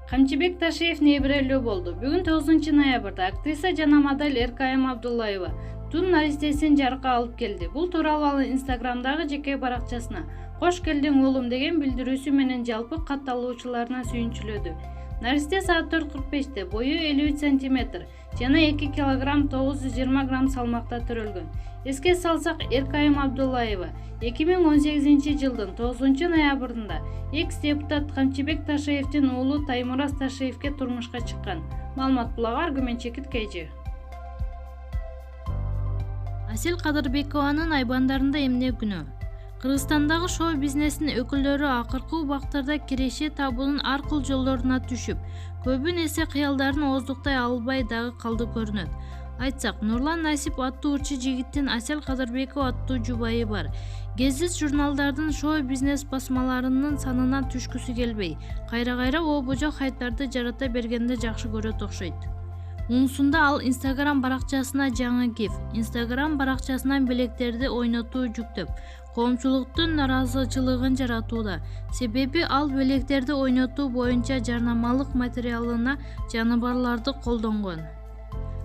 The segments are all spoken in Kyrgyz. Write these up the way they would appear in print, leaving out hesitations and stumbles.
Камчыбек Ташиев неберелүү болду. Бүгүн 9-ноябрда актриса жана модель Эркайым Абдуллаева тун наристесин жарыкка алып келди. Бул тууралуу ал Инстаграмдагы жеке баракчасына "Кош келдиң уулум" деген билдирүүсү менен жалпы катталуучуларына сүйүнчүлөдү. Наристе саат 4:45-те бою 53 см жана 2 кг 920 грамм салмакта төрөлгөн. Эске салсак, Эркайым Абдуллаева 2018 жылдын 9-ноябрында экс-депутат Камчыбек Ташиевдин уулу Таймураз Ташиевге турмушка чыккан. Маалымат булагы Аргумент Чекит KG. Асел Кадырбекованын айбандарында эмне күнөө? Кыргызстандагы шоу бизнесинин өкүлдөрү акыркы убактарда киреше табуунун ар кыл жолдоруна түшүп, көбүн эсе кыялдарын ооздуктай албай дагы калды көрүнөт. Айтсак, Нурлан Насип аттуу урчу жигиттин Асел Кадырбекова аттуу жубайы бар. Гезит журналдардын шоу бизнес басмаларынын санына түшкүсү келбей, кайра-кайра обожо хайптарды жарата бергенди жакшы көрөт окшойт. Мунусунда ал Инстаграм баракчасына жаңы гиф, Инстаграм баракчасынан белектерди ойнотуу жүктөп, коомчулуктун наразычылыгын жаратууда. Себеби ал белектерди ойнотуу боюнча жарнамалык материалына жаныбарларды колдонгон.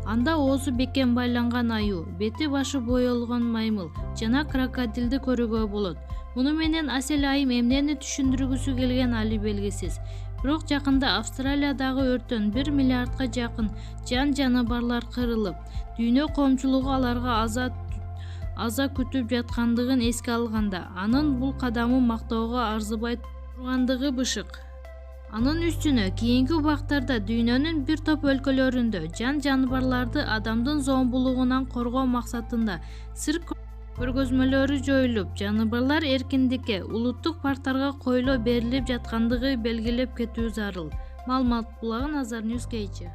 Анда оозу бекем байланган аюу, бети башы боелгон маймыл жана крокодилди көрүүгө болот. Муну менен Асел айым эмнени түшүндүргүсү келген али белгисиз. Бирок жакында Австралиядагы өрттөн 1 миллиардга жакын жан жаныбарлар кырылып, дүйнө коомчулугу аларга аза күтүп жаткандыгын эске алганда, анын бул кадамы мактоого арзыбай тургандыгы бышык. Анын үстүнө кийинки убактарда дүйнөнүн бир топ өлкөлөрүндө жан жаныбарларды адамдын зомбулугунан коргоо максатында цирк көргөзмөлөрү жоюлуп, жаныбарлар эркиндикке, улуттук парктарга коюло берилип жаткандыгы белгилеп кетүү зарыл. Маалымат булагы Nazar News KG.